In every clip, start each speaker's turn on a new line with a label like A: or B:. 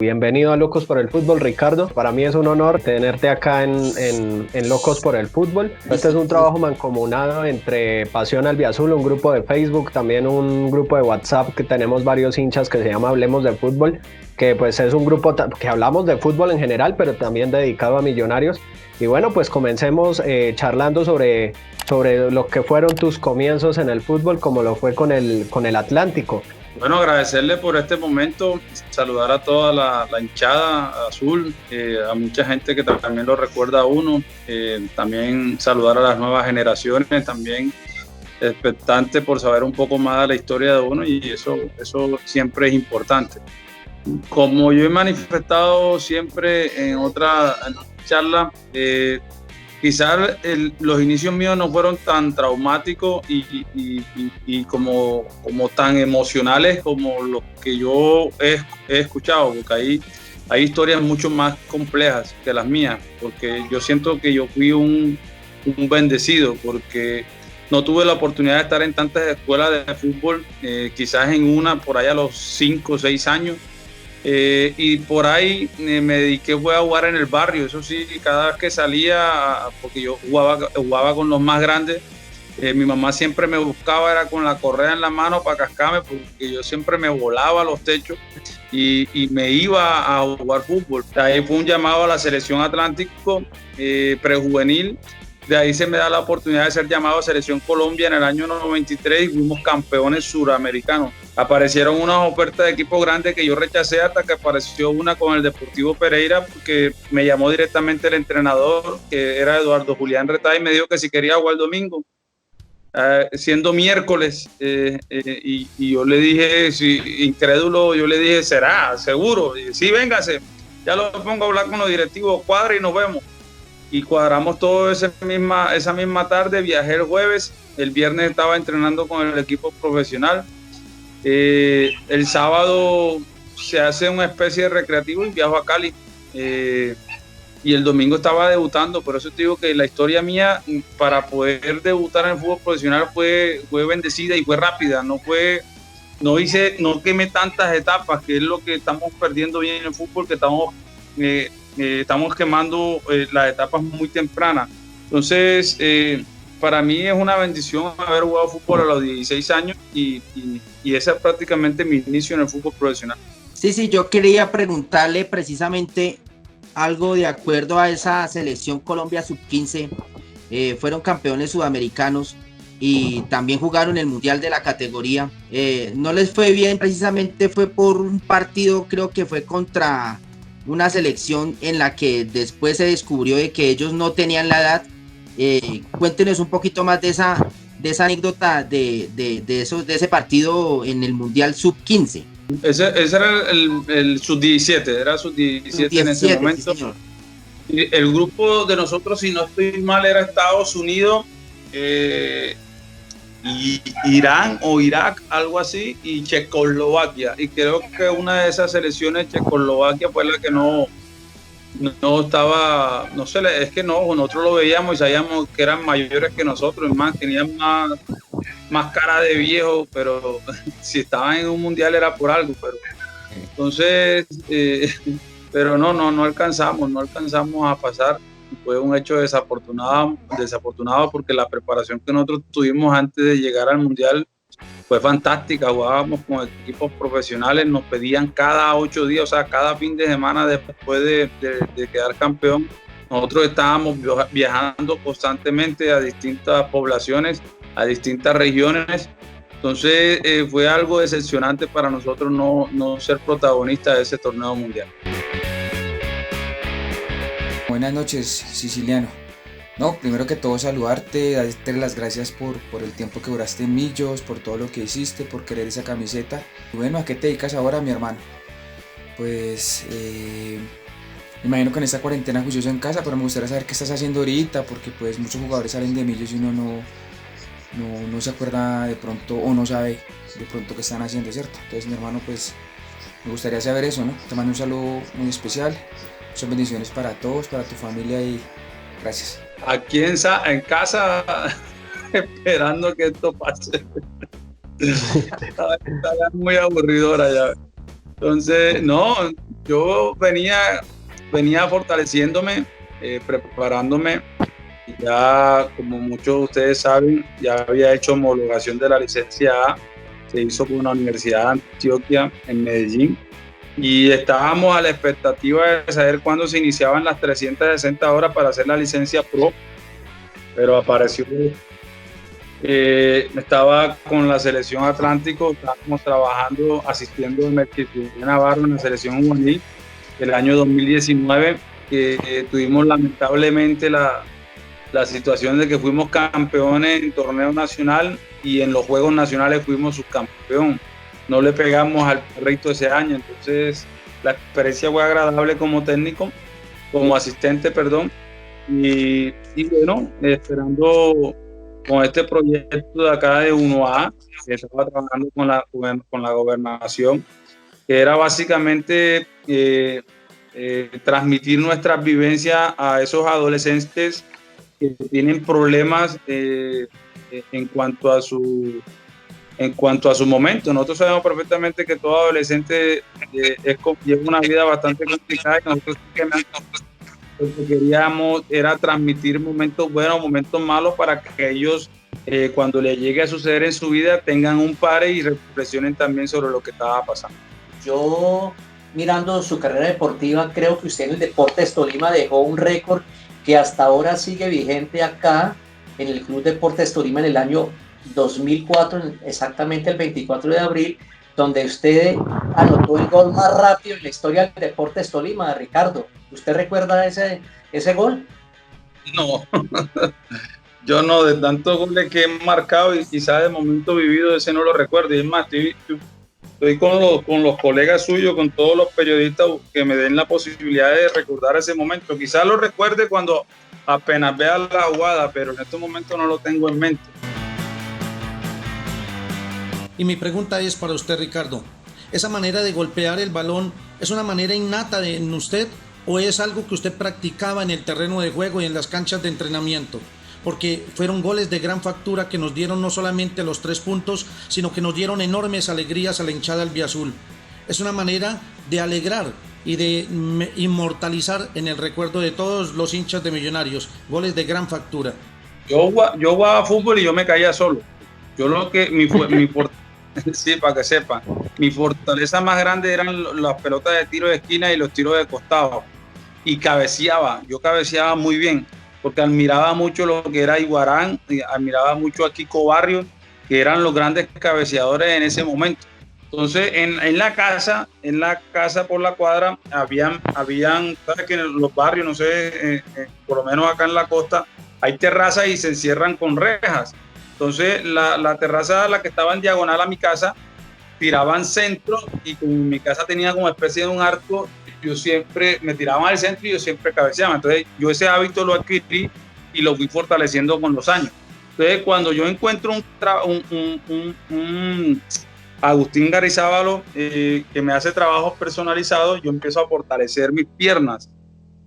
A: Bienvenido a Locos por el Fútbol, Ricardo. Para mí es un honor tenerte acá en Locos por el Fútbol. Este es un trabajo mancomunado entre Pasión Albiazul, un grupo de Facebook, también un grupo de WhatsApp que tenemos varios hinchas que se llama Hablemos de Fútbol, que pues es un grupo que hablamos de fútbol en general, pero también dedicado a Millonarios. Y bueno, pues comencemos charlando sobre lo que fueron tus comienzos en el fútbol, como lo fue con el Atlántico.
B: Bueno, agradecerle por este momento, saludar a toda la hinchada azul, a mucha gente que también lo recuerda a uno, también saludar a las nuevas generaciones, también expectante por saber un poco más de la historia de uno y eso siempre es importante. Como yo he manifestado siempre en otra charla, quizás los inicios míos no fueron tan traumáticos y como tan emocionales como los que yo he escuchado, porque hay historias mucho más complejas que las mías, porque yo siento que yo fui un bendecido, porque no tuve la oportunidad de estar en tantas escuelas de fútbol, quizás en una por ahí a los 5 o 6 años. Y por ahí me dediqué a jugar en el barrio, eso sí, cada vez que salía, porque yo jugaba con los más grandes, mi mamá siempre me buscaba, era con la correa en la mano para cascarme, porque yo siempre me volaba a los techos y me iba a jugar fútbol. De ahí fue un llamado a la selección Atlántico prejuvenil. De ahí se me da la oportunidad de ser llamado a Selección Colombia en el año 93 y fuimos campeones suramericanos. Aparecieron unas ofertas de equipos grandes que yo rechacé hasta que apareció una con el Deportivo Pereira, porque me llamó directamente el entrenador, que era Eduardo Julián Retay, y me dijo que si quería jugar el domingo, siendo miércoles. Y yo le dije, incrédulo, yo le dije, ¿será? ¿Seguro? Y, sí, véngase, ya lo pongo a hablar con los directivos, cuadra y nos vemos. Y cuadramos todo esa misma tarde, viajé el jueves, el viernes estaba entrenando con el equipo profesional, el sábado se hace una especie de recreativo y viajo a Cali, y el domingo estaba debutando. Por eso te digo que la historia mía para poder debutar en el fútbol profesional fue bendecida y fue rápida, no quemé tantas etapas, que es lo que estamos perdiendo bien en el fútbol, que estamos quemando las etapas muy tempranas. Entonces, para mí es una bendición haber jugado fútbol a los 16 años y ese es prácticamente mi inicio en el fútbol profesional.
C: Sí, yo quería preguntarle precisamente algo de acuerdo a esa selección Colombia sub-15. Fueron campeones sudamericanos y también jugaron el mundial de la categoría. No les fue bien, precisamente fue por un partido, creo que fue contra una selección en la que después se descubrió de que ellos no tenían la edad. Cuéntenos un poquito más de esa anécdota de ese partido en el Mundial Sub-15.
B: Ese era el Sub-17, era Sub-17 en ese momento. Sí, el grupo de nosotros, si no estoy mal, era Estados Unidos, y Irán o Irak, algo así, y Checoslovaquia. Y creo que una de esas selecciones, Checoslovaquia, fue la que no estaba, no sé, es que no, nosotros lo veíamos y sabíamos que eran mayores que nosotros, tenían más cara de viejo, pero si estaban en un mundial era por algo. Pero entonces, pero no alcanzamos a pasar. Fue un hecho desafortunado porque la preparación que nosotros tuvimos antes de llegar al mundial fue fantástica. Jugábamos con equipos profesionales, nos pedían cada 8 días, o sea, cada fin de semana después de quedar campeón. Nosotros estábamos viajando constantemente a distintas poblaciones, a distintas regiones. Entonces fue algo decepcionante para nosotros no ser protagonistas de ese torneo mundial.
D: Buenas noches, Siciliano. No, primero que todo saludarte, darte las gracias por el tiempo que duraste en Millos, por todo lo que hiciste, por querer esa camiseta. Y bueno, ¿a qué te dedicas ahora, mi hermano? Pues me imagino que en esta cuarentena juiciosa en casa, pero me gustaría saber qué estás haciendo ahorita, porque pues muchos jugadores salen de Millos y uno no se acuerda de pronto o no sabe de pronto qué están haciendo, ¿cierto? Entonces, mi hermano, pues me gustaría saber eso, ¿no? Te mando un saludo muy especial. Muchas bendiciones para todos, para tu familia y gracias.
B: Aquí en casa esperando que esto pase. Está muy aburridora ya. Entonces, no, yo venía fortaleciéndome, preparándome. Ya, como muchos de ustedes saben, ya había hecho homologación de la licencia A, se hizo con la Universidad de Antioquia en Medellín, y estábamos a la expectativa de saber cuándo se iniciaban las 360 horas para hacer la licencia Pro, pero apareció, estaba con la selección Atlántico, estábamos trabajando, asistiendo a Melquisede Navarro en la selección juvenil el año 2019, que tuvimos lamentablemente la situación de que fuimos campeones en torneo nacional y en los Juegos Nacionales fuimos subcampeón. No le pegamos al perrito ese año, entonces la experiencia fue agradable como técnico, como asistente, perdón, y bueno, esperando con este proyecto de acá de 1A, que estaba trabajando con la gobernación, que era básicamente transmitir nuestras vivencias a esos adolescentes que tienen problemas en cuanto a su momento. Nosotros sabemos perfectamente que todo adolescente lleva una vida bastante complicada, y nosotros lo que queríamos era transmitir momentos buenos, momentos malos, para que ellos, cuando les llegue a suceder en su vida, tengan un pare y reflexionen también sobre lo que estaba pasando.
E: Yo, mirando su carrera deportiva, creo que usted en el Deportes Tolima dejó un récord que hasta ahora sigue vigente acá en el Club Deportes Tolima en el año 2004, exactamente el 24 de abril, donde usted anotó el gol más rápido en la historia del Deportes Tolima, Ricardo. ¿Usted recuerda ese gol?
B: No, yo no, de tantos goles que he marcado y quizás de momento vivido, ese no lo recuerdo. Y es más, estoy con los colegas suyos, con todos los periodistas que me den la posibilidad de recordar ese momento. Quizás lo recuerde cuando apenas vea la jugada, pero en este momento no lo tengo en mente.
F: Y mi pregunta es para usted, Ricardo, ¿esa manera de golpear el balón es una manera innata en usted o es algo que usted practicaba en el terreno de juego y en las canchas de entrenamiento? Porque fueron goles de gran factura que nos dieron no solamente los 3 puntos, sino que nos dieron enormes alegrías a la hinchada albiazul. Es una manera de alegrar y de inmortalizar en el recuerdo de todos los hinchas de Millonarios, goles de gran factura.
B: Yo jugaba fútbol y yo me caía solo. Sí, para que sepan, mi fortaleza más grande eran las pelotas de tiro de esquina y los tiros de costado. Y yo cabeceaba muy bien, porque admiraba mucho lo que era Iguarán, admiraba mucho a Kiko Barrios, que eran los grandes cabeceadores en ese momento. Entonces, en la casa por la cuadra, habían, sabes que en los barrios, no sé, por lo menos acá en la costa, hay terrazas y se encierran con rejas. Entonces, la terraza, la que estaba en diagonal a mi casa, tiraban centro, y como mi casa tenía como especie de un arco, yo siempre me tiraban al centro y yo siempre cabeceaba. Entonces, yo ese hábito lo adquirí y lo fui fortaleciendo con los años. Entonces, cuando yo encuentro un Agustín Garizábalo que me hace trabajos personalizados, yo empiezo a fortalecer mis piernas.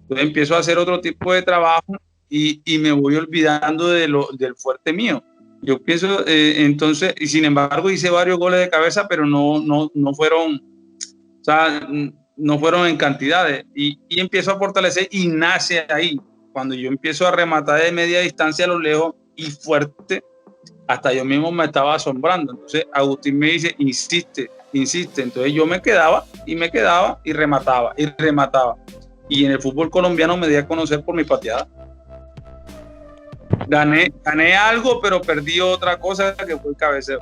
B: Entonces, empiezo a hacer otro tipo de trabajo y me voy olvidando del fuerte mío. Yo pienso, entonces, y sin embargo hice varios goles de cabeza, pero no fueron, o sea, no fueron en cantidades, y empiezo a fortalecer y nace ahí, cuando yo empiezo a rematar de media distancia a lo lejos y fuerte, hasta yo mismo me estaba asombrando. Entonces Agustín me dice, insiste, entonces yo me quedaba y remataba, y en el fútbol colombiano me di a conocer por mi pateada. Gané algo, pero perdí otra cosa, que fue el cabeceo.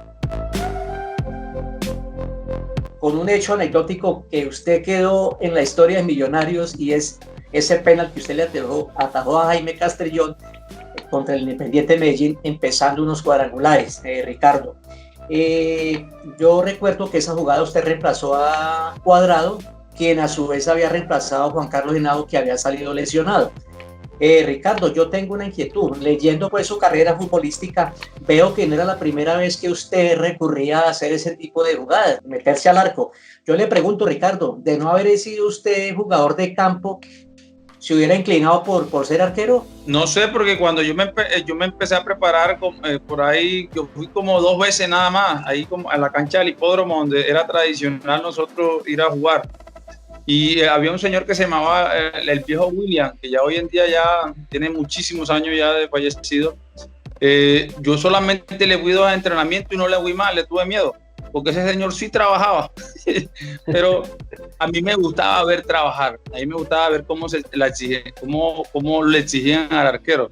E: Con un hecho anecdótico que usted quedó en la historia de Millonarios, y es ese penal que usted le atajó a Jaime Castrillón contra el Independiente Medellín, empezando unos cuadrangulares, Ricardo. Yo recuerdo que esa jugada usted reemplazó a Cuadrado, quien a su vez había reemplazado a Juan Carlos Henao, que había salido lesionado. Ricardo, yo tengo una inquietud. Leyendo pues su carrera futbolística, veo que no era la primera vez que usted recurría a hacer ese tipo de jugadas, meterse al arco. Yo le pregunto, Ricardo, de no haber sido usted jugador de campo, se hubiera inclinado por ser arquero?
B: No sé, porque cuando yo me empecé a preparar por ahí, yo fui como 2 veces nada más, ahí como a la cancha del hipódromo, donde era tradicional nosotros ir a jugar. Y había un señor que se llamaba el viejo William, que ya hoy en día ya tiene muchísimos años ya de fallecido. Yo solamente le fui 2 entrenamientos y no le fui más, le tuve miedo, porque ese señor sí trabajaba. Pero a mí me gustaba ver trabajar, a mí me gustaba ver cómo cómo le exigían al arquero,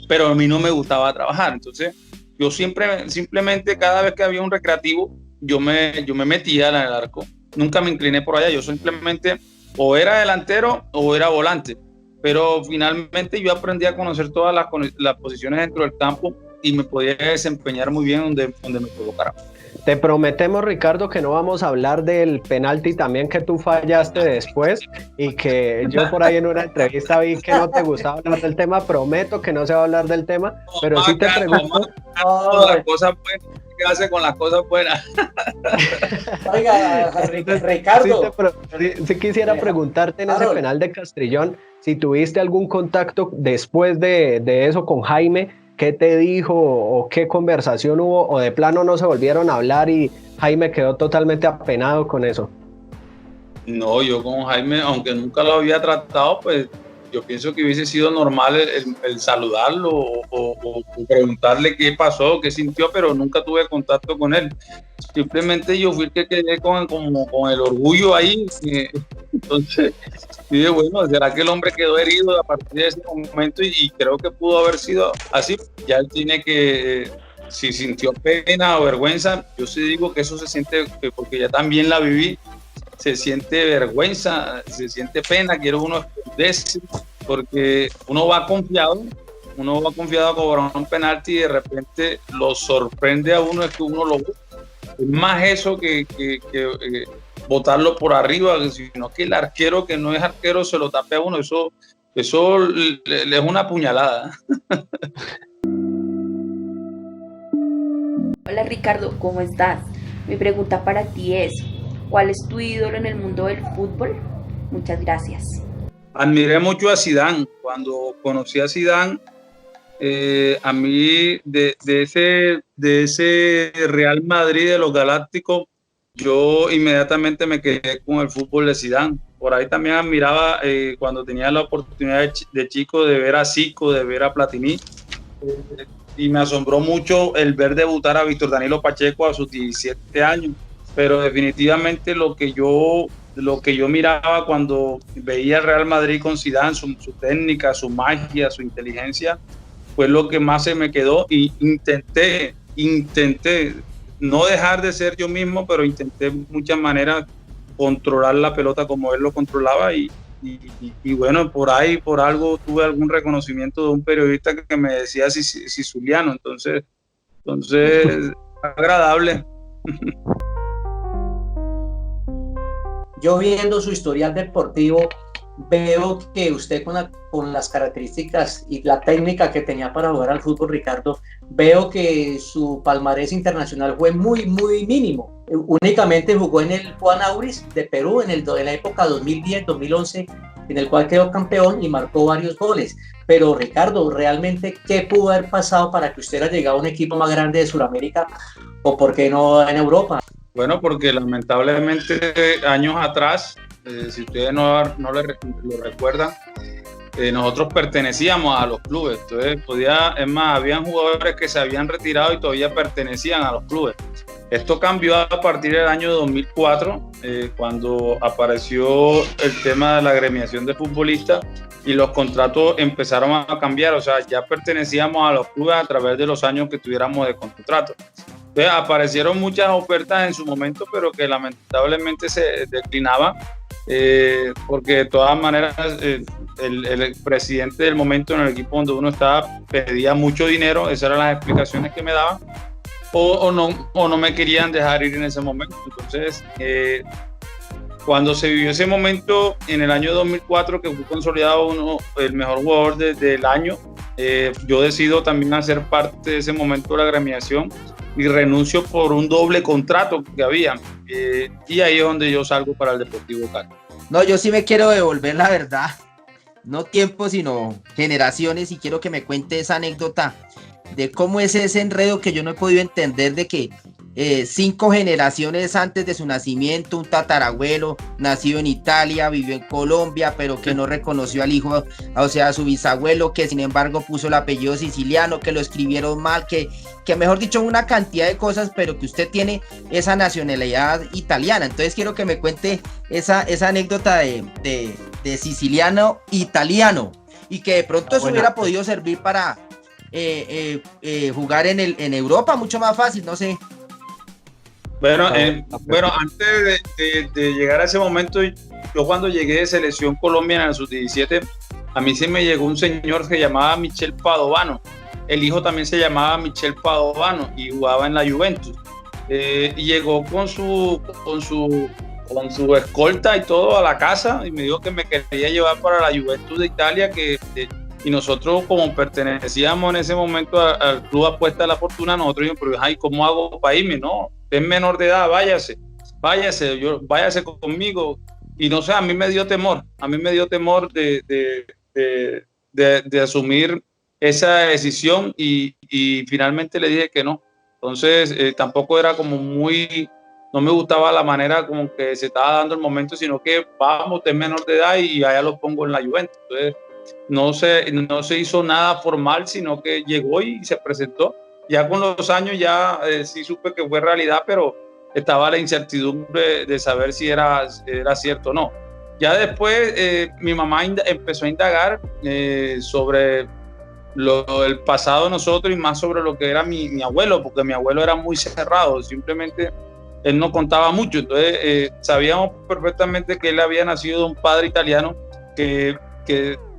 B: pero a mí no me gustaba trabajar. Entonces yo simplemente cada vez que había un recreativo, yo me metía en el arco, nunca me incliné por allá, yo simplemente o era delantero o era volante, pero finalmente yo aprendí a conocer todas las posiciones dentro del campo y me podía desempeñar muy bien donde me colocara.
A: Te prometemos, Ricardo, que no vamos a hablar del penalti también que tú fallaste después y que yo por ahí en una entrevista vi que no te gustaba hablar del tema. Prometo que no se va a hablar del tema, pero sí te pregunto.
B: Las cosas buenas, ¿qué hace con las cosas buenas?
E: Oiga, Ricardo.
A: Sí quisiera preguntarte en ese penal de Castrillón, si tuviste algún contacto después de eso con Jaime. ¿Qué te dijo o qué conversación hubo o de plano no se volvieron a hablar y Jaime quedó totalmente apenado con eso?
B: No, yo con Jaime, aunque nunca lo había tratado, pues yo pienso que hubiese sido normal el saludarlo o preguntarle qué pasó, qué sintió, pero nunca tuve contacto con él. Simplemente yo fui el que quedé con el orgullo ahí. Entonces, dije, bueno, ¿será que el hombre quedó herido a partir de ese momento? Y creo que pudo haber sido así. Ya él tiene que, si sintió pena o vergüenza, yo sí digo que eso se siente, porque ya también la viví, se siente vergüenza, se siente pena, quiere uno esconderse, porque uno va confiado a cobrar un penalti y de repente lo sorprende a uno, es que uno lo busca. Es más eso que botarlo por arriba, sino que el arquero que no es arquero se lo tape a uno, eso le es una puñalada.
G: Hola Ricardo, ¿cómo estás? Mi pregunta para ti es, ¿cuál es tu ídolo en el mundo del fútbol? Muchas gracias.
B: Admiré mucho a Zidane. Cuando conocí a Zidane, a mí de ese Real Madrid de los Galácticos, yo inmediatamente me quedé con el fútbol de Zidane. Por ahí también admiraba cuando tenía la oportunidad de chico de ver a Zico, de ver a Platini. Y me asombró mucho el ver debutar a Víctor Danilo Pacheco a sus 17 años. Pero definitivamente lo que yo miraba cuando veía al Real Madrid con Zidane, su técnica, su magia, su inteligencia, fue lo que más se me quedó. Y intenté no dejar de ser yo mismo, pero intenté de muchas maneras controlar la pelota como él lo controlaba y bueno, por algo tuve algún reconocimiento de un periodista que me decía siciliano, entonces agradable.
E: Yo viendo su historial deportivo, veo que usted con las características y la técnica que tenía para jugar al fútbol, Ricardo, veo que su palmarés internacional fue muy, muy mínimo. Únicamente jugó en el Juan Auris de Perú en la época 2010-2011, en el cual quedó campeón y marcó varios goles. Pero Ricardo, ¿realmente qué pudo haber pasado para que usted haya llegado a un equipo más grande de Sudamérica o por qué no en Europa?
B: Bueno, porque lamentablemente años atrás, si ustedes no lo recuerdan, nosotros pertenecíamos a los clubes. Entonces es más, habían jugadores que se habían retirado y todavía pertenecían a los clubes. Esto cambió a partir del año 2004, cuando apareció el tema de la agremiación de futbolistas y los contratos empezaron a cambiar. O sea, ya pertenecíamos a los clubes a través de los años que tuviéramos de contrato. Entonces aparecieron muchas ofertas en su momento, pero que lamentablemente se declinaban, porque de todas maneras el presidente del momento en el equipo donde uno estaba pedía mucho dinero, esas eran las explicaciones que me daban, o no me querían dejar ir en ese momento. Entonces, cuando se vivió ese momento en el año 2004, que fue consolidado el mejor jugador del año, yo decido también hacer parte de ese momento de la agremiación y renuncio por un doble contrato que había, y ahí es donde yo salgo para el Deportivo Cali.
C: No, yo sí me quiero devolver la verdad. no tiempo, sino generaciones, y quiero que me cuente esa anécdota de cómo es ese enredo que yo no he podido entender de que 5 generaciones antes de su nacimiento, un tatarabuelo nacido en Italia, vivió en Colombia, pero que no reconoció al hijo, o sea, a su bisabuelo, que sin embargo puso el apellido siciliano, que lo escribieron mal, que mejor dicho, una cantidad de cosas, pero que usted tiene esa nacionalidad italiana. Entonces quiero que me cuente esa anécdota de siciliano italiano, y que de pronto eso hubiera podido servir para jugar en Europa mucho más fácil, no sé.
B: Bueno, antes de llegar a ese momento, yo cuando llegué de Selección Colombia en el Sub-17, a mí se me llegó un señor que se llamaba Michel Padovano. El hijo también se llamaba Michel Padovano y jugaba en la Juventus. Y llegó con su escolta y todo a la casa y me dijo que me quería llevar para la Juventus de Italia, y nosotros, como pertenecíamos en ese momento al Club Apuesta de la Fortuna, nosotros dijimos, pero ay, ¿cómo hago para irme? No, es menor de edad, váyase conmigo. Y no sé, a mí me dio temor de asumir esa decisión, y finalmente le dije que no. Entonces tampoco era como no me gustaba la manera como que se estaba dando el momento, sino que vamos, es menor de edad y allá lo pongo en la Juventus. Entonces no se hizo nada formal, sino que llegó y se presentó. Ya con los años ya sí supe que fue realidad, pero estaba la incertidumbre de saber si era cierto o no. Ya después mi mamá empezó a indagar sobre el pasado de nosotros, y más sobre lo que era mi abuelo, porque mi abuelo era muy cerrado, simplemente él no contaba mucho. Entonces sabíamos perfectamente que él había nacido de un padre italiano que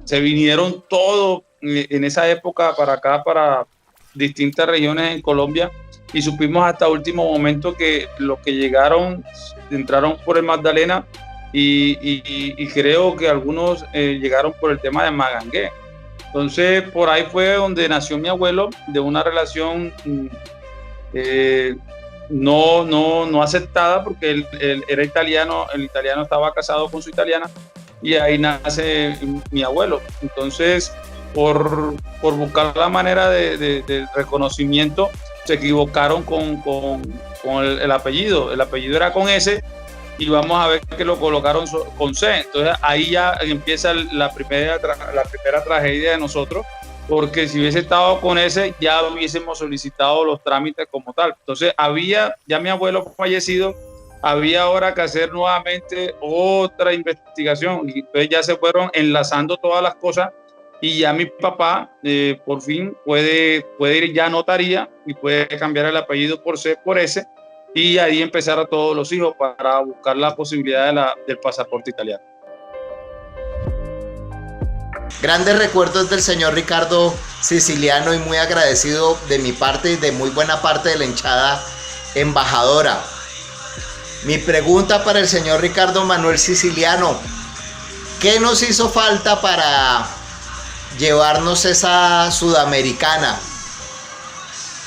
B: se vinieron todos en esa época para acá, para distintas regiones en Colombia, y supimos hasta último momento que los que entraron por el Magdalena, y creo que algunos llegaron por el tema de Magangué. Entonces por ahí fue donde nació mi abuelo, de una relación no aceptada, porque él era italiano, el italiano estaba casado con su italiana, y ahí nace mi abuelo. Entonces, por buscar la manera de reconocimiento, se equivocaron con el apellido. El apellido era con S, y vamos a ver que lo colocaron con C. Entonces ahí ya empieza la primera tragedia de nosotros, porque si hubiese estado con S, ya hubiésemos solicitado los trámites como tal. Entonces ya mi abuelo fallecido, había ahora que hacer nuevamente otra investigación, y entonces ya se fueron enlazando todas las cosas, y ya mi papá por fin puede ir ya a notaría y puede cambiar el apellido por C por S, y ahí empezar a todos los hijos para buscar la posibilidad del pasaporte italiano.
H: Grandes recuerdos del señor Ricardo Siciliano, y muy agradecido de mi parte y de muy buena parte de la hinchada embajadora. Mi pregunta para el señor Ricardo Manuel Siciliano: ¿qué nos hizo falta para llevarnos esa Sudamericana?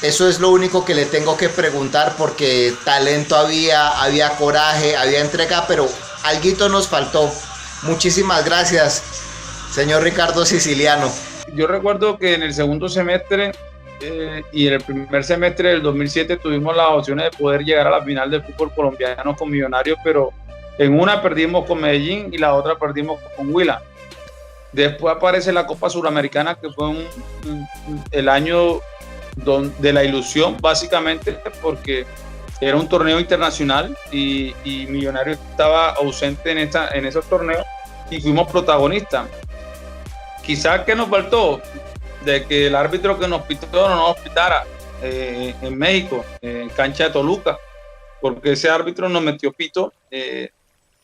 H: Eso es lo único que le tengo que preguntar, porque talento había coraje, había entrega, pero alguito nos faltó. Muchísimas gracias, señor Ricardo Siciliano.
B: Yo recuerdo que en el segundo semestre y en el primer semestre del 2007 tuvimos las opciones de poder llegar a la final del fútbol colombiano con Millonarios, pero en una perdimos con Medellín y la otra perdimos con Huila. Después aparece la Copa Suramericana, que fue el año de la ilusión, básicamente porque era un torneo internacional y Millonarios estaba ausente en esos torneos, y fuimos protagonistas. Quizás que nos faltó de que el árbitro que nos pitó no nos pitara en México, en cancha de Toluca, porque ese árbitro nos metió pito,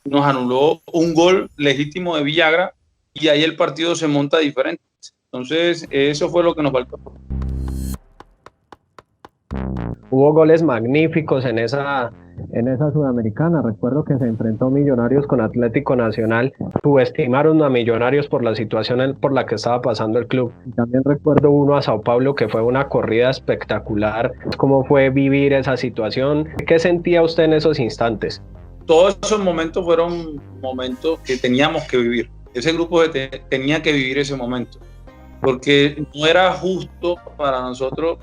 B: nos anuló un gol legítimo de Villagra, y ahí el partido se monta diferente. Entonces eso fue lo que nos faltó.
A: Hubo goles magníficos en esa Sudamericana. Recuerdo que se enfrentó Millonarios con Atlético Nacional. Subestimaron a Millonarios por la situación por la que estaba pasando el club. Y también recuerdo uno a Sao Paulo, que fue una corrida espectacular. ¿Cómo fue vivir esa situación? ¿Qué sentía usted en esos instantes?
B: Todos esos momentos fueron momentos que teníamos que vivir. ese grupo tenía que vivir ese momento, porque no era justo para nosotros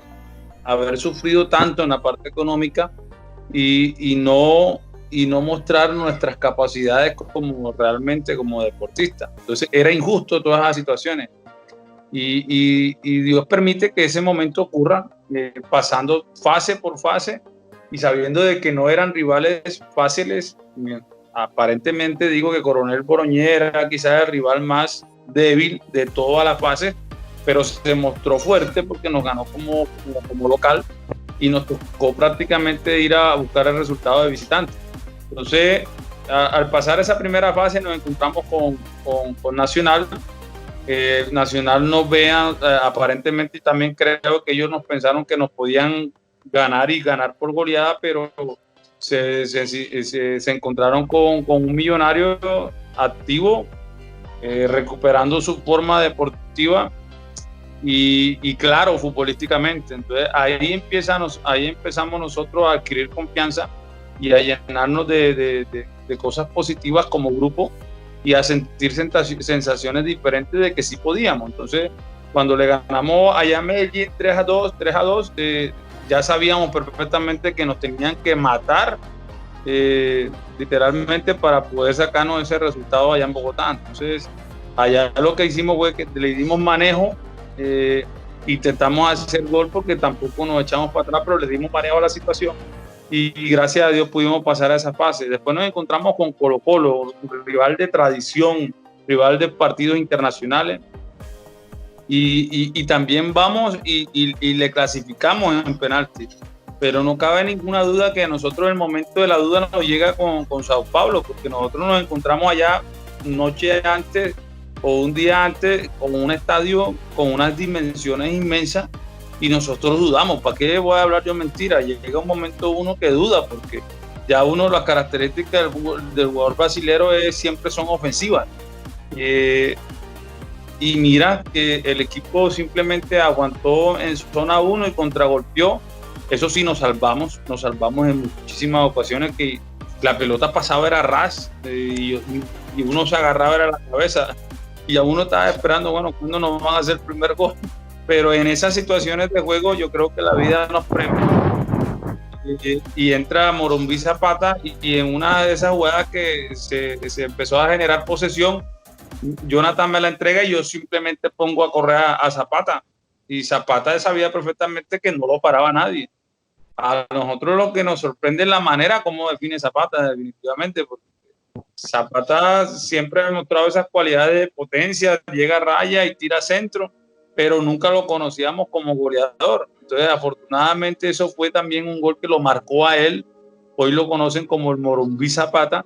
B: haber sufrido tanto en la parte económica y no mostrar nuestras capacidades como realmente como deportistas. Entonces era injusto todas esas situaciones y Dios permite que ese momento ocurra, pasando fase por fase y sabiendo de que no eran rivales fáciles. Aparentemente digo que Coronel Boroñé era quizás el rival más débil de toda la fase, pero se mostró fuerte porque nos ganó como local y nos tocó prácticamente ir a buscar el resultado de visitante. Entonces, al pasar esa primera fase nos encontramos con Nacional. Nacional nos vean, aparentemente también creo que ellos nos pensaron que nos podían ganar y ganar por goleada, pero se encontraron con un Millonario activo, recuperando su forma deportiva y claro, futbolísticamente. Entonces ahí empezamos nosotros a adquirir confianza y a llenarnos de cosas positivas como grupo y a sentir sensaciones diferentes de que sí podíamos. Entonces, cuando le ganamos allá a Medellín 3-2, ya sabíamos perfectamente que nos tenían que matar literalmente para poder sacarnos ese resultado allá en Bogotá. Entonces, allá lo que hicimos fue que le dimos manejo, intentamos hacer gol porque tampoco nos echamos para atrás, pero le dimos manejo a la situación y gracias a Dios pudimos pasar a esa fase. Después nos encontramos con Colo-Colo, un rival de tradición, rival de partidos internacionales, y también vamos y le clasificamos en penalti. Pero no cabe ninguna duda que a nosotros el momento de la duda nos llega con Sao Paulo, porque nosotros nos encontramos allá noche antes o un día antes con un estadio con unas dimensiones inmensas y nosotros dudamos. ¿Para qué voy a hablar yo mentira? Llega un momento uno que duda, porque ya las características del jugador brasilero siempre son ofensivas. Y mira que el equipo simplemente aguantó en zona 1 y contragolpeó. Eso sí, nos salvamos en muchísimas ocasiones que la pelota pasaba era ras y uno se agarraba era la cabeza y a uno estaba esperando, bueno, ¿cuándo nos van a hacer el primer gol? Pero en esas situaciones de juego yo creo que la vida nos premia y entra Morumbí Zapata y en una de esas jugadas que se empezó a generar posesión, Jonathan me la entrega y yo simplemente pongo a correr a Zapata y Zapata sabía perfectamente que no lo paraba nadie. A nosotros lo que nos sorprende es la manera como define Zapata, definitivamente, porque Zapata siempre ha demostrado esas cualidades de potencia, llega a raya y tira centro, pero nunca lo conocíamos como goleador. Entonces, afortunadamente, eso fue también un gol que lo marcó a él. Hoy lo conocen como el Morumbí Zapata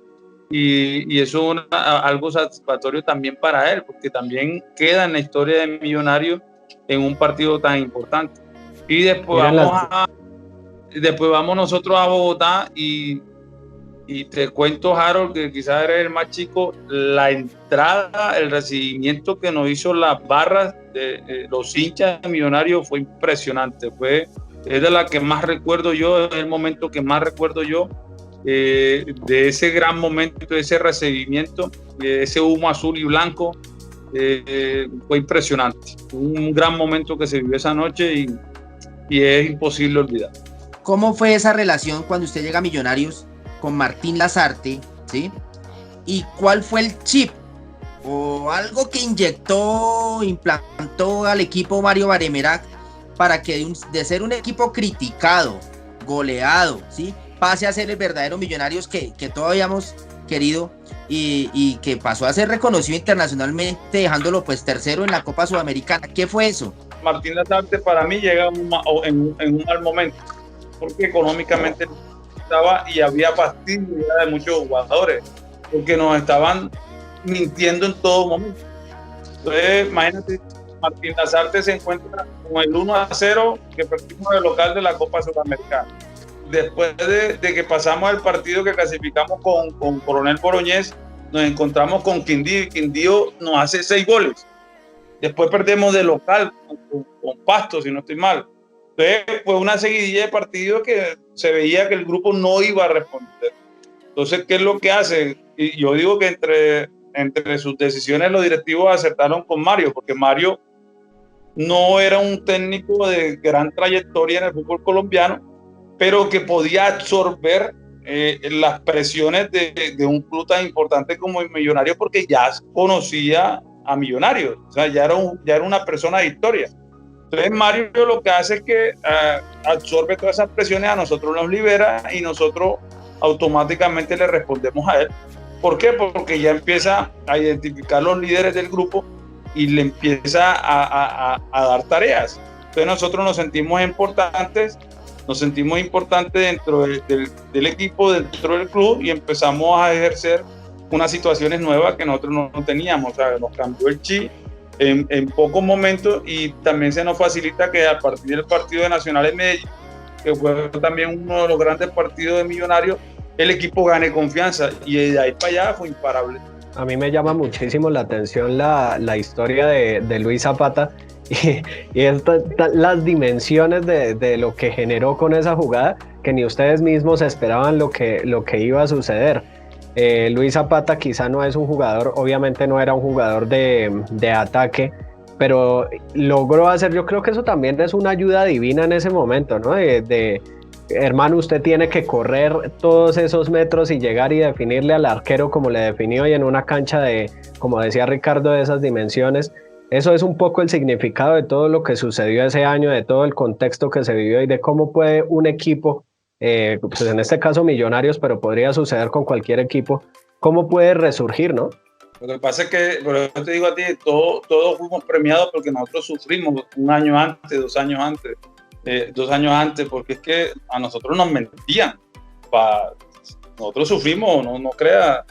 B: y eso es algo satisfactorio también para él, porque también queda en la historia de Millonarios en un partido tan importante. Y después vamos nosotros a Bogotá y te cuento, Harold, que quizás eres el más chico, la entrada, el recibimiento que nos hizo las barras de los hinchas de Millonarios fue impresionante. Es de la que más recuerdo yo, es el momento que más recuerdo yo de ese gran momento, de ese recibimiento, ese humo azul y blanco. Fue impresionante, un gran momento que se vivió esa noche y es imposible olvidar.
C: ¿Cómo fue esa relación cuando usted llega a Millonarios con Martín Lazarte, ¿sí? ¿Y cuál fue el chip o algo que implantó al equipo Mario Baremerac para que de ser un equipo criticado, goleado, ¿sí?, pase a ser el verdadero Millonarios que todos habíamos querido y que pasó a ser reconocido internacionalmente, dejándolo pues tercero en la Copa Sudamericana? ¿Qué fue eso?
B: Martín Lazarte para mí llega en un mal momento, porque económicamente estaba y había fastidio de muchos jugadores, porque nos estaban mintiendo en todo momento. Entonces, imagínate, Martín Lazarte se encuentra con el 1-0 que perdimos de local de la Copa Sudamericana. Después de que pasamos el partido que clasificamos con Coronel Boroñés, nos encontramos con Quindío y Quindío nos hace 6 goles. Después perdemos de local con Pasto, si no estoy mal. Entonces fue una seguidilla de partidos que se veía que el grupo no iba a responder. Entonces, ¿qué es lo que hace? Y yo digo que entre entre sus decisiones los directivos acertaron con Mario, porque Mario no era un técnico de gran trayectoria en el fútbol colombiano, pero que podía absorber las presiones de un club tan importante como el Millonarios, porque ya conocía a Millonarios, o sea, ya era una persona de historia. Entonces Mario lo que hace es que absorbe todas esas presiones, a nosotros nos libera y nosotros automáticamente le respondemos a él. ¿Por qué? Porque ya empieza a identificar los líderes del grupo y le empieza a dar tareas. Entonces nosotros nos sentimos importantes dentro del equipo, dentro del club, y empezamos a ejercer unas situaciones nuevas que nosotros no teníamos. O sea, nos cambió el chip en pocos momentos, y también se nos facilita que a partir del partido de Nacional en Medellín, que fue también uno de los grandes partidos de Millonarios, el equipo gane confianza, y de ahí para allá fue imparable.
A: A mí me llama muchísimo la atención la historia de Luis Zapata y las dimensiones de lo que generó con esa jugada, que ni ustedes mismos esperaban lo que iba a suceder. Luis Zapata quizá no es un jugador, obviamente no era un jugador de ataque, pero logró hacer, yo creo que eso también es una ayuda divina en ese momento, ¿no? Hermano, usted tiene que correr todos esos metros y llegar y definirle al arquero como le definió, y en una cancha como decía Ricardo, de esas dimensiones. Eso es un poco el significado de todo lo que sucedió ese año, de todo el contexto que se vivió y de cómo puede un equipo, pues en este caso Millonarios, pero podría suceder con cualquier equipo, cómo puede resurgir, ¿no?
B: Lo que pasa es que, por eso te digo a ti, todos fuimos premiados porque nosotros sufrimos 1 año antes, 2 años antes. 2 años antes, porque es que a nosotros nos mentían. Nosotros sufrimos, no crea.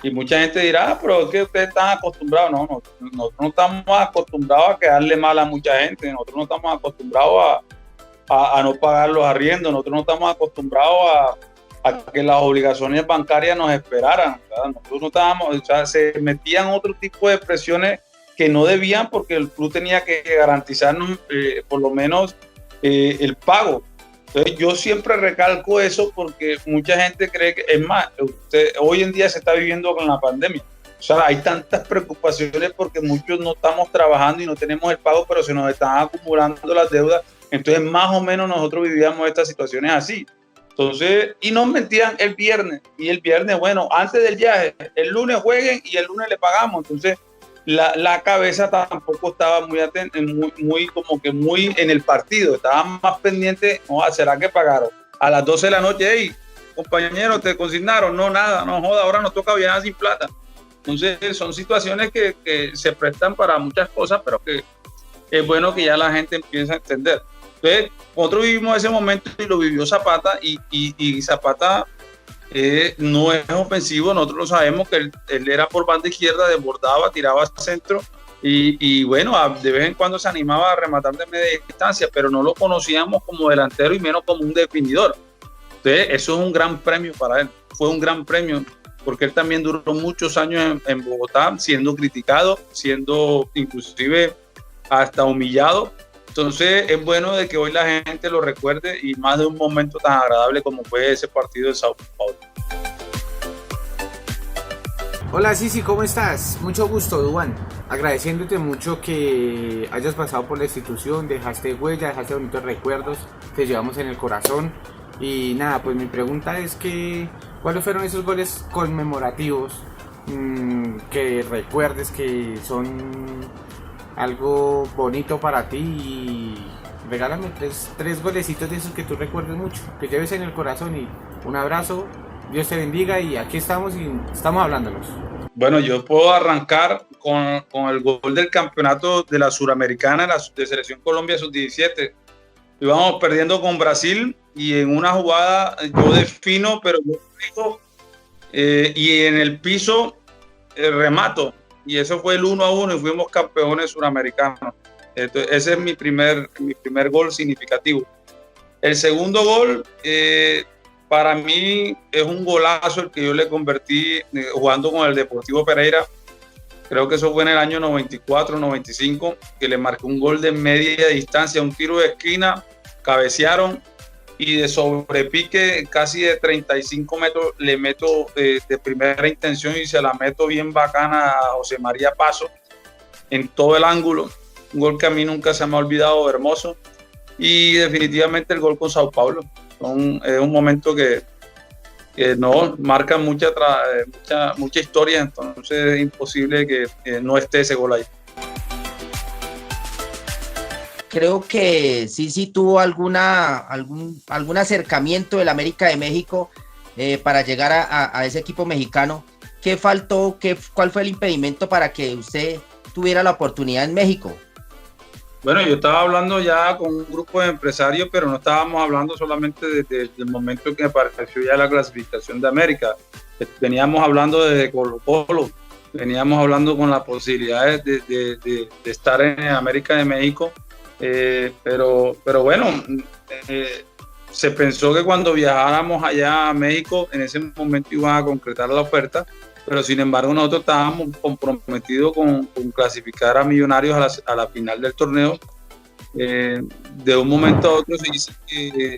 B: Y mucha gente dirá, pero es que ustedes están acostumbrados. No, nosotros no estamos acostumbrados a quedarle mal a mucha gente. Nosotros no estamos acostumbrados a no pagar los arriendos. Nosotros no estamos acostumbrados a que las obligaciones bancarias nos esperaran, ¿verdad? Nosotros no estábamos, o sea, se metían otro tipo de presiones que no debían, porque el club tenía que garantizarnos por lo menos el pago. Entonces yo siempre recalco eso, porque mucha gente cree que, es más, hoy en día se está viviendo con la pandemia. O sea, hay tantas preocupaciones porque muchos no estamos trabajando y no tenemos el pago, pero se nos están acumulando las deudas. Entonces más o menos nosotros vivíamos estas situaciones así. Entonces, y nos mentían el viernes, y el viernes, bueno, antes del viaje, el lunes jueguen y el lunes le pagamos. Entonces la cabeza tampoco estaba muy atenta, muy en el partido, estaba más pendiente. ¿Será que pagaron? A las 12 de la noche, hey, compañero, te consignaron, no, nada, no joda, ahora nos toca viajar sin plata. Entonces son situaciones que se prestan para muchas cosas, pero que es bueno que ya la gente empiece a entender. Entonces nosotros vivimos ese momento y lo vivió Zapata, y Zapata no es ofensivo, nosotros lo sabemos, que él era por banda izquierda, desbordaba, tiraba al centro, y bueno, de vez en cuando se animaba a rematar de media distancia, pero no lo conocíamos como delantero y menos como un definidor. Entonces eso es un gran premio para él, fue un gran premio, porque él también duró muchos años en Bogotá, siendo criticado, siendo inclusive hasta humillado. Entonces es bueno de que hoy la gente lo recuerde, y más de un momento tan agradable como fue ese partido de Sao Paulo.
I: Hola Sisi, ¿cómo estás? Mucho gusto, Duan. Agradeciéndote mucho que hayas pasado por la institución, dejaste huella, dejaste bonitos recuerdos, te llevamos en el corazón. Y nada, pues mi pregunta es que ¿cuáles fueron esos goles conmemorativos que recuerdes, que son algo bonito para ti? Y regálame tres golecitos de esos que tú recuerdes mucho, que lleves en el corazón. Y un abrazo, Dios te bendiga, y aquí estamos y estamos hablándonos.
B: Bueno, yo puedo arrancar con el gol del campeonato de la Suramericana de Selección Colombia Sub-17. Íbamos perdiendo con Brasil, y en una jugada yo defino, pero yo digo, y en el piso remato. Y eso fue el 1-1 y fuimos campeones suramericanos. Entonces, ese es mi primer gol significativo. El segundo gol, para mí, es un golazo el que yo le convertí jugando con el Deportivo Pereira. Creo que eso fue en el año 94-95, que le marqué un gol de media distancia, un tiro de esquina, cabecearon, y de sobrepique casi de 35 metros le meto de primera intención y se la meto bien bacana a José María Paso en todo el ángulo. Un gol que a mí nunca se me ha olvidado, hermoso. Y definitivamente el gol con Sao Paulo. Es un momento que no marca mucha historia, entonces es imposible que no esté ese gol ahí.
C: Creo que sí tuvo algún acercamiento del América de México para llegar a ese equipo mexicano. ¿Qué faltó? ¿Cuál fue el impedimento para que usted tuviera la oportunidad en México?
B: Bueno, yo estaba hablando ya con un grupo de empresarios, pero no estábamos hablando solamente desde el momento en que apareció ya la clasificación de América. Veníamos hablando desde Colo-Colo, veníamos hablando con las posibilidades de estar en América de México. Pero bueno, se pensó que cuando viajáramos allá a México, en ese momento iban a concretar la oferta, pero sin embargo nosotros estábamos comprometidos con clasificar a Millonarios a la final del torneo. De un momento a otro se dice que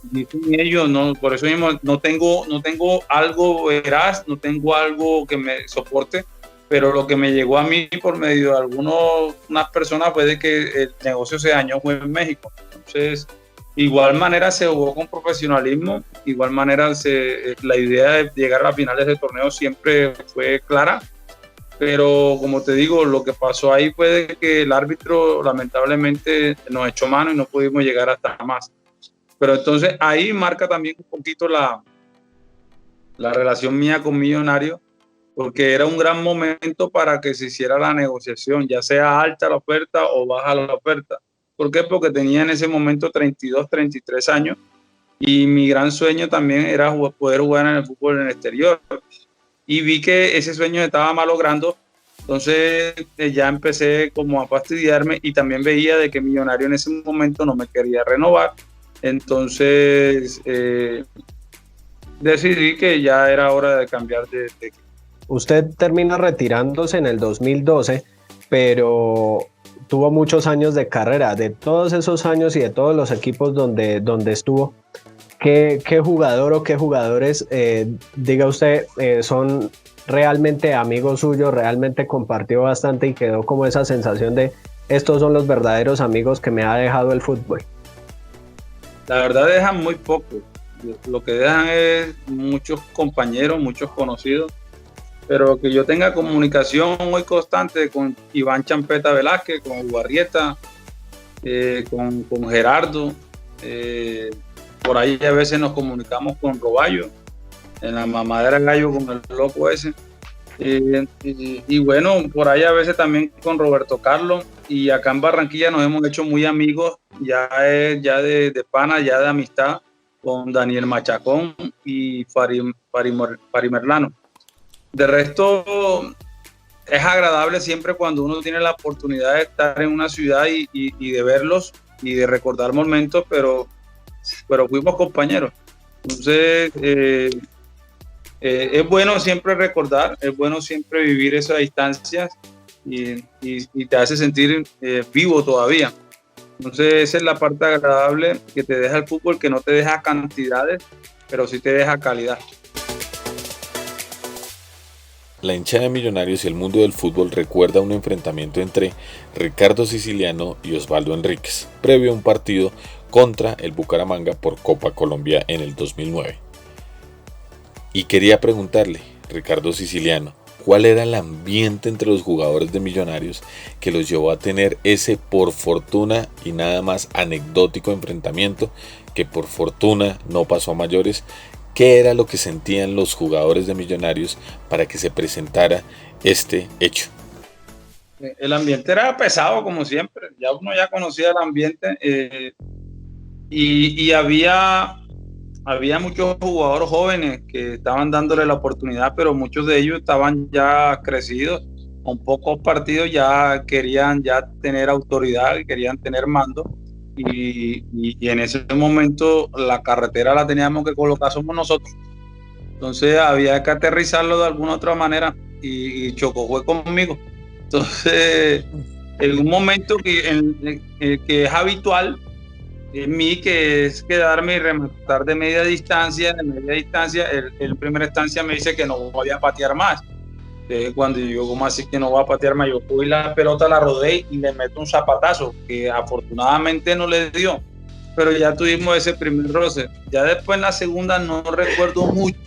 B: dicen ellos, no, por eso mismo no tengo algo veraz, no tengo algo que me soporte, pero lo que me llegó a mí por medio de unas personas fue de que el negocio se dañó fue en México. Entonces, igual manera se jugó con profesionalismo, igual manera la idea de llegar a la final de ese torneo siempre fue clara, pero como te digo, lo que pasó ahí fue de que el árbitro lamentablemente nos echó mano y no pudimos llegar hasta más. Pero entonces ahí marca también un poquito la relación mía con Millonarios, porque era un gran momento para que se hiciera la negociación, ya sea alta la oferta o baja la oferta. ¿Por qué? Porque tenía en ese momento 32, 33 años y mi gran sueño también era poder jugar en el fútbol en el exterior. Y vi que ese sueño se estaba malogrando, entonces ya empecé como a fastidiarme y también veía de que Millonario en ese momento no me quería renovar. Entonces decidí que ya era hora de cambiar de equipo.
A: Usted termina retirándose en el 2012, pero tuvo muchos años de carrera. De todos esos años y de todos los equipos donde estuvo, ¿qué jugador o qué jugadores, diga usted, son realmente amigos suyos, realmente compartió bastante y quedó como esa sensación de estos son los verdaderos amigos que me ha dejado el fútbol?
B: La verdad dejan muy poco. Lo que dejan es muchos compañeros, muchos conocidos, pero que yo tenga comunicación muy constante con Iván Champeta Velázquez, con Guarrieta, con Gerardo, por ahí a veces nos comunicamos con Roballo, en la mamadera gallo con el loco ese, y bueno, por ahí a veces también con Roberto Carlos, y acá en Barranquilla nos hemos hecho muy amigos, ya de pana, ya de amistad, con Daniel Machacón y Fari Merlano. De resto, es agradable siempre cuando uno tiene la oportunidad de estar en una ciudad y de verlos y de recordar momentos, pero fuimos compañeros. Entonces, es bueno siempre recordar, es bueno siempre vivir esas distancias y te hace sentir vivo todavía. Entonces, esa es la parte agradable que te deja el fútbol, que no te deja cantidades, pero sí te deja calidad.
J: La hinchada de Millonarios y el mundo del fútbol recuerda un enfrentamiento entre Ricardo Siciliano y Osvaldo Enríquez, previo a un partido contra el Bucaramanga por Copa Colombia en el 2009. Y quería preguntarle, Ricardo Siciliano, ¿cuál era el ambiente entre los jugadores de Millonarios que los llevó a tener ese por fortuna y nada más anecdótico enfrentamiento que por fortuna no pasó a mayores? ¿Qué era lo que sentían los jugadores de Millonarios para que se presentara este hecho?
B: El ambiente era pesado como siempre, ya uno ya conocía el ambiente y había muchos jugadores jóvenes que estaban dándole la oportunidad, pero muchos de ellos estaban ya crecidos, con pocos partidos ya querían ya tener autoridad, querían tener mando. Y en ese momento la carretera la teníamos que colocar somos nosotros, entonces había que aterrizarlo de alguna otra manera y Chocó fue conmigo. Entonces en un momento que es habitual en mí, que es quedarme y rematar de media distancia. De media distancia, él en primera instancia me dice que no voy a patear más. Cuando yo, ¿cómo así que no voy a patear más? Yo fui la pelota, la rodé y le meto un zapatazo, que afortunadamente no le dio. Pero ya tuvimos ese primer roce. Ya después en la segunda no recuerdo mucho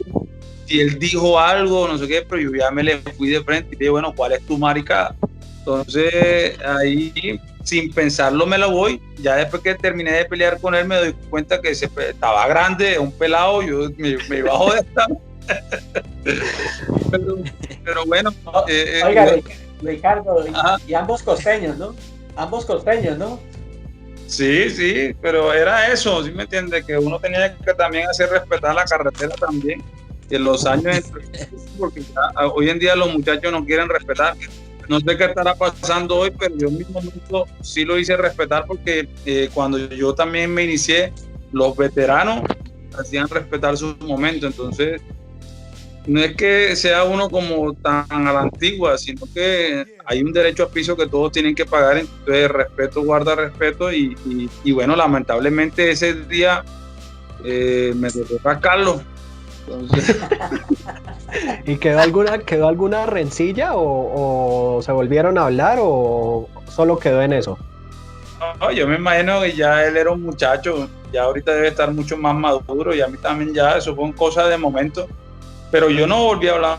B: si él dijo algo, no sé qué, pero yo ya me le fui de frente y dije, bueno, ¿cuál es tu maricada? Entonces ahí, sin pensarlo, me lo voy. Ya después que terminé de pelear con él, me doy cuenta que estaba grande, un pelado, yo me iba a joder. pero bueno.
E: Oiga, Ricardo, y ambos costeños, ¿no? Ambos costeños, ¿no?
B: Sí, pero era eso, ¿sí me entiendes? Que uno tenía que también hacer respetar la carretera también. Y en los años, porque ya, hoy en día los muchachos no quieren respetar. No sé qué estará pasando hoy, pero yo en mi momento sí lo hice respetar, porque cuando yo también me inicié, los veteranos hacían respetar su momento. Entonces, no es que sea uno como tan a la antigua, sino que hay un derecho a piso que todos tienen que pagar. Entonces, respeto guarda respeto, y bueno, lamentablemente ese día me tocó rascarlo. Entonces...
A: ¿Y quedó alguna rencilla o se volvieron a hablar o solo quedó en eso?
B: No, yo me imagino que ya él era un muchacho, ya ahorita debe estar mucho más maduro, y a mí también ya eso fue cosa de momento. Pero yo no volví a hablar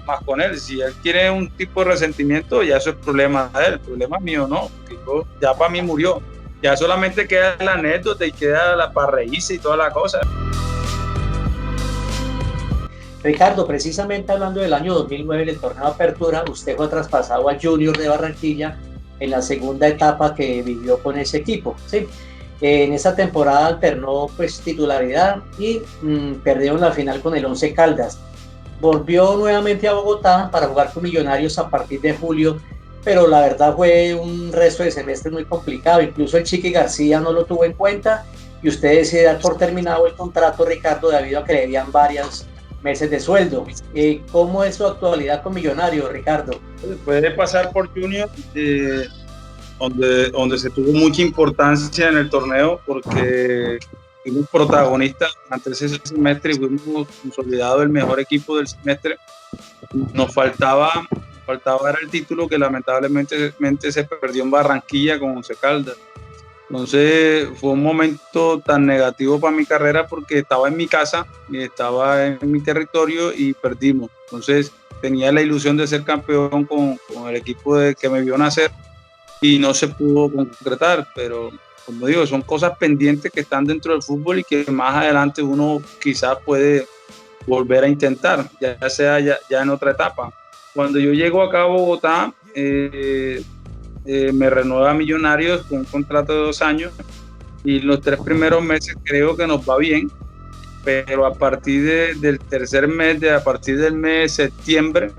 B: más con él. Si él quiere un tipo de resentimiento, ya eso es problema de él, el problema mío no, porque ya para mí murió. Ya solamente queda la anécdota y queda para reírse y toda la cosa.
E: Ricardo, precisamente hablando del año 2009, en el torneo de apertura, usted fue traspasado a Junior de Barranquilla en la segunda etapa que vivió con ese equipo, ¿sí? En esa temporada alternó pues titularidad y perdieron la final con el Once Caldas. Volvió nuevamente a Bogotá para jugar con Millonarios a partir de julio, pero la verdad fue un resto de semestre muy complicado. Incluso el Chiqui García no lo tuvo en cuenta y usted decide dar por terminado el contrato, Ricardo, debido a que le debían varios meses de sueldo. ¿Cómo es su actualidad con Millonarios, Ricardo?
B: Puede pasar por Junior, donde se tuvo mucha importancia en el torneo, porque fuimos protagonistas durante ese semestre y fuimos consolidados el mejor equipo del semestre. Nos faltaba era el título, que lamentablemente se perdió en Barranquilla con Once Caldas. Entonces fue un momento tan negativo para mi carrera, porque estaba en mi casa y estaba en mi territorio y perdimos. Entonces tenía la ilusión de ser campeón con el equipo que me vio nacer, y no se pudo concretar. Pero como digo, son cosas pendientes que están dentro del fútbol y que más adelante uno quizás puede volver a intentar, ya sea ya en otra etapa. Cuando yo llego acá a Bogotá, me renueva Millonarios con un contrato de 2 años, y los 3 primeros meses creo que nos va bien, pero a partir del tercer mes, a partir del mes de septiembre,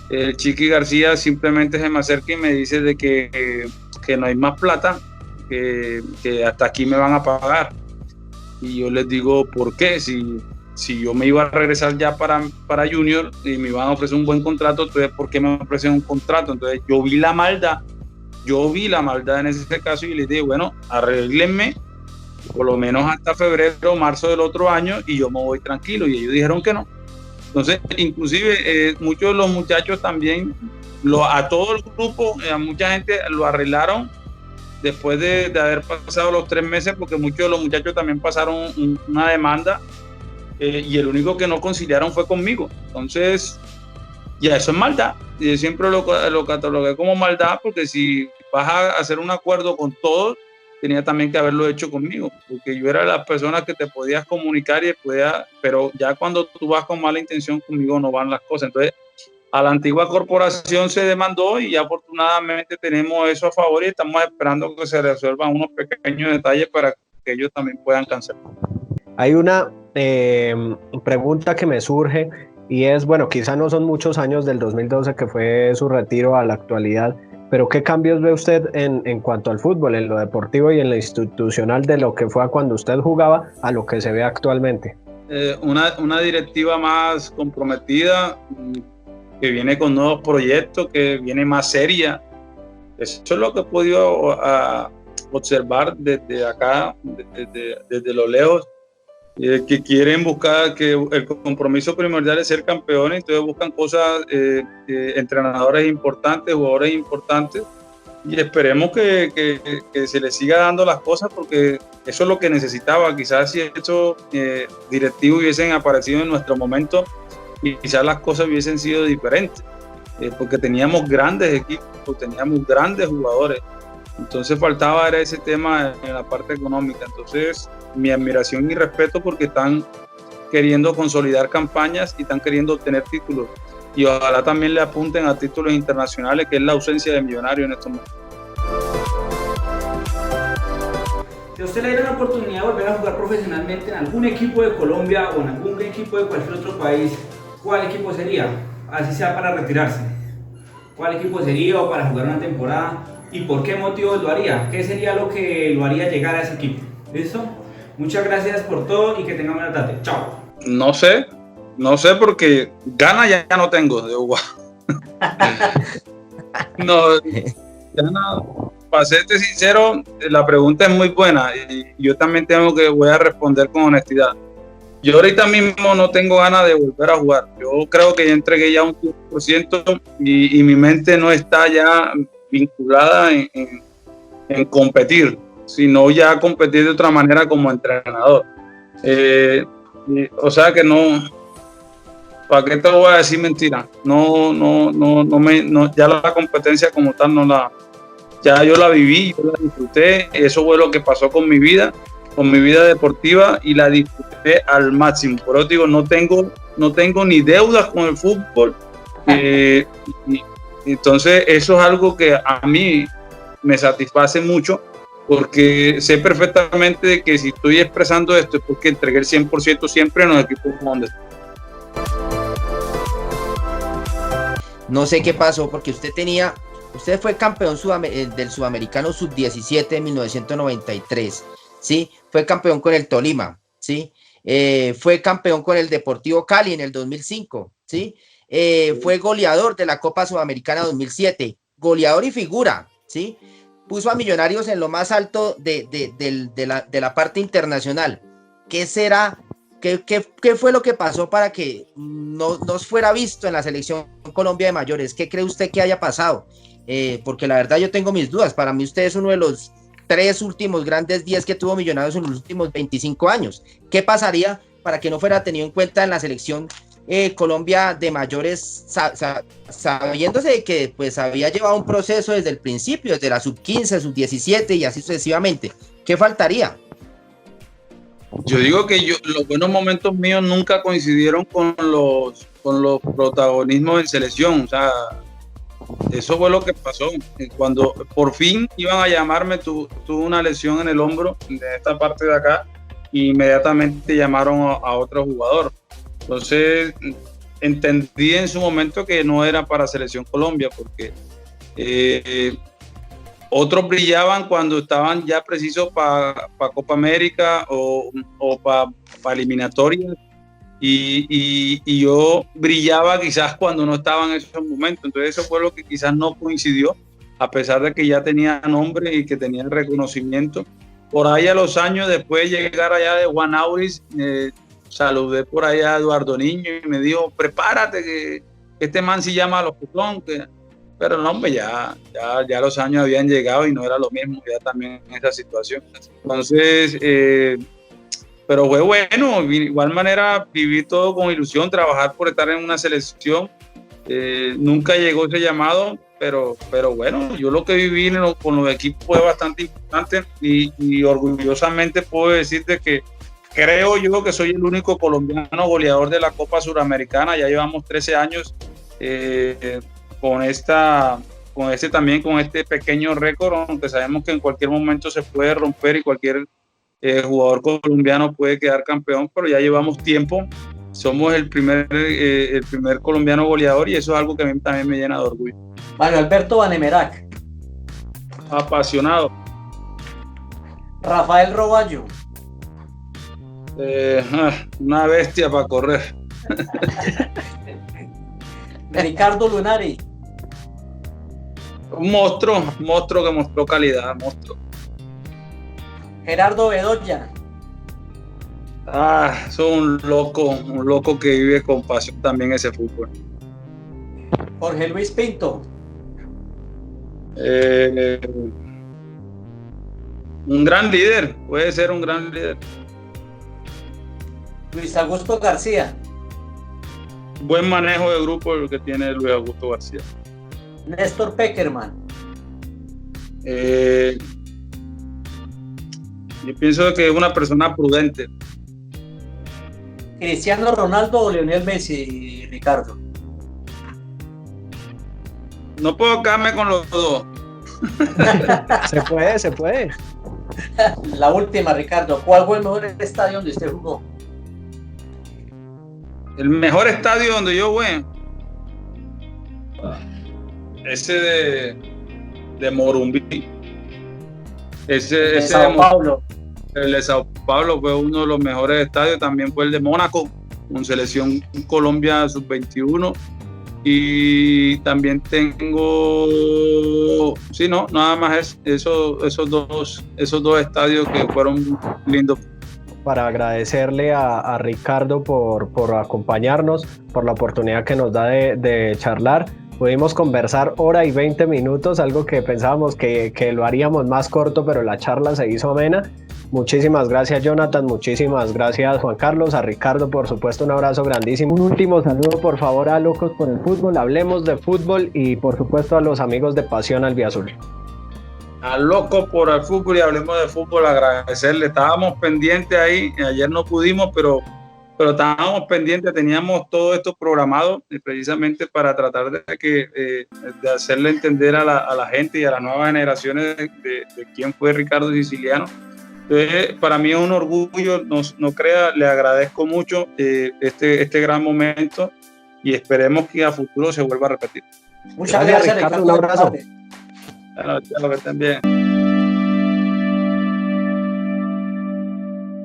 B: el Chiqui García simplemente se me acerca y me dice de que no hay más plata, que hasta aquí me van a pagar. Y yo les digo, ¿por qué? Si yo me iba a regresar ya para Junior y me iban a ofrecer un buen contrato, entonces ¿por qué me ofrecen un contrato? Entonces yo vi la maldad en ese caso, y les dije, bueno, arréglenme por lo menos hasta febrero o marzo del otro año y yo me voy tranquilo. Y ellos dijeron que no. Entonces, inclusive muchos de los muchachos también, a todo el grupo, a mucha gente lo arreglaron después de haber pasado los 3 meses, porque muchos de los muchachos también pasaron una demanda, y el único que no conciliaron fue conmigo. Entonces, ya eso es maldad. Y yo siempre lo catalogué como maldad, porque si vas a hacer un acuerdo con todos, tenía también que haberlo hecho conmigo, porque yo era la persona que te podías comunicar pero ya cuando tú vas con mala intención, conmigo no van las cosas. Entonces, a la antigua corporación se demandó, y afortunadamente tenemos eso a favor, y estamos esperando que se resuelvan unos pequeños detalles para que ellos también puedan cancelar.
A: Hay una pregunta que me surge, y es, bueno, quizá no son muchos años del 2012 que fue su retiro a la actualidad, pero ¿qué cambios ve usted en cuanto al fútbol, en lo deportivo y en lo institucional, de lo que fue a cuando usted jugaba a lo que se ve actualmente?
B: Una directiva más comprometida, que viene con nuevos proyectos, que viene más seria. Eso es lo que he podido observar desde acá, desde lo lejos, que quieren buscar, que el compromiso primordial es ser campeones, entonces buscan cosas, entrenadores importantes, jugadores importantes, y esperemos que se les siga dando las cosas, porque eso es lo que necesitaba. Quizás si estos directivos hubiesen aparecido en nuestro momento, y quizás las cosas hubiesen sido diferentes, porque teníamos grandes equipos, teníamos grandes jugadores. Entonces faltaba era ese tema en la parte económica. Entonces mi admiración y respeto, porque están queriendo consolidar campañas y están queriendo obtener títulos, y ojalá también le apunten a títulos internacionales, que es la ausencia de Millonarios en estos momentos.
K: Si a usted le diera la oportunidad de volver a jugar profesionalmente en algún equipo de Colombia o en algún equipo de cualquier otro país, ¿cuál equipo sería? Así sea para retirarse. ¿Cuál equipo sería, o para jugar una temporada? ¿Y por qué motivos lo haría? ¿Qué sería lo que lo haría llegar a ese equipo? ¿Listo? Muchas gracias por todo y que tengan buena tarde. Chao.
B: No sé porque ganas ya no tengo de jugar. No, ya no. Para serte sincero, la pregunta es muy buena y yo también voy a responder con honestidad. Yo ahorita mismo no tengo ganas de volver a jugar. Yo creo que ya entregué ya un 100% y mi mente no está ya vinculada en competir, sino ya competir de otra manera como entrenador. O sea que no, ¿para qué te voy a decir mentira? Ya la competencia como tal ya yo la viví, yo la disfruté. Eso fue lo que pasó con mi vida deportiva, y la disfruté al máximo. Por eso digo, no tengo ni deudas con el fútbol. Entonces eso es algo que a mí me satisface mucho, porque sé perfectamente que si estoy expresando esto es porque entregué el 100% siempre en los equipos donde estoy.
C: No sé qué pasó, porque usted fue campeón del Sudamericano Sub-17 en 1993, ¿sí? Fue campeón con el Tolima, ¿sí? Fue campeón con el Deportivo Cali en el 2005, ¿sí? Fue goleador de la Copa Sudamericana 2007, goleador y figura, ¿sí? Puso a Millonarios en lo más alto de la parte internacional. ¿Qué será? ¿Qué fue lo que pasó para que no fuera visto en la selección Colombia de mayores? ¿Qué cree usted que haya pasado? Porque la verdad yo tengo mis dudas. Para mí usted es uno de los 3 últimos grandes 10 que tuvo Millonarios en los últimos 25 años. ¿Qué pasaría para que no fuera tenido en cuenta en la selección Colombia de mayores, sabiéndose de que pues había llevado un proceso desde el principio, desde la sub-15, sub-17 y así sucesivamente? ¿Qué faltaría?
B: Yo digo que los buenos momentos míos nunca coincidieron con los protagonismos en selección. O sea, eso fue lo que pasó. Cuando por fin iban a llamarme, tuve una lesión en el hombro de esta parte de acá, e inmediatamente llamaron a otro jugador. Entonces entendí en su momento que no era para Selección Colombia, porque otros brillaban cuando estaban ya precisos para Copa América o para eliminatorias, y yo brillaba quizás cuando no estaba en esos momentos. Entonces eso fue lo que quizás no coincidió, a pesar de que ya tenía nombre y que tenía el reconocimiento. Por ahí a los años después de llegar allá de Juan Auris, saludé por allá a Eduardo Niño y me dijo: prepárate, que este man sí llama a los putón. Pero no, hombre, ya los años habían llegado y no era lo mismo ya también en esa situación. Entonces, pero fue bueno. De igual manera viví todo con ilusión, trabajar por estar en una selección. Nunca llegó ese llamado, pero bueno, yo lo que viví con los equipos fue bastante importante, y orgullosamente puedo decirte que creo yo que soy el único colombiano goleador de la Copa Suramericana. Ya llevamos 13 años con este pequeño récord, aunque sabemos que en cualquier momento se puede romper y cualquier jugador colombiano puede quedar campeón, pero ya llevamos tiempo. Somos el primer colombiano goleador, y eso es algo que a mí también me llena de orgullo.
E: Mario Alberto Vanemerac.
B: Apasionado.
E: Rafael Roballo.
B: Una bestia para correr.
E: Ricardo Lunari.
B: Un monstruo que mostró calidad, monstruo.
E: Gerardo Bedoya.
B: Es un loco que vive con pasión también ese fútbol.
E: Jorge Luis Pinto.
B: Un gran líder, puede ser un gran líder.
E: Luis Augusto García.
B: Buen manejo de grupo el que tiene Luis Augusto García.
E: Néstor Peckerman.
B: Yo pienso que es una persona prudente.
E: Cristiano Ronaldo o Lionel Messi, Ricardo.
B: No puedo quedarme con los dos.
A: Se puede.
E: La última, Ricardo. ¿Cuál fue el mejor estadio donde usted jugó?
B: El mejor estadio donde yo jugué. Ese de Morumbí. Ese de Sao Paulo. El de Sao Paulo fue uno de los mejores estadios. También fue el de Mónaco, con selección Colombia sub-21. Y también tengo, nada más esos dos estadios que fueron lindos.
A: Para agradecerle a Ricardo por acompañarnos, por la oportunidad que nos da de charlar. Pudimos conversar 1 hora y 20 minutos, algo que pensábamos que lo haríamos más corto, pero la charla se hizo amena. Muchísimas gracias, Jonathan, muchísimas gracias, Juan Carlos, a Ricardo, por supuesto, un abrazo grandísimo. Un último saludo, por favor, a Locos por el Fútbol, hablemos de fútbol y, por supuesto, a los amigos de Pasión Albiazul.
B: A Locos por el Fútbol y hablemos de fútbol, agradecerle. Estábamos pendientes ahí, ayer no pudimos, pero estábamos pendientes, teníamos todo esto programado precisamente para tratar de hacerle entender a la gente y a las nuevas generaciones de quién fue Ricardo Siciliano. Entonces, para mí es un orgullo, no crea, le agradezco mucho este gran momento y esperemos que a futuro se vuelva a repetir.
E: Muchas gracias,
A: Ricardo, un abrazo.
B: Bueno, chao, que estén bien.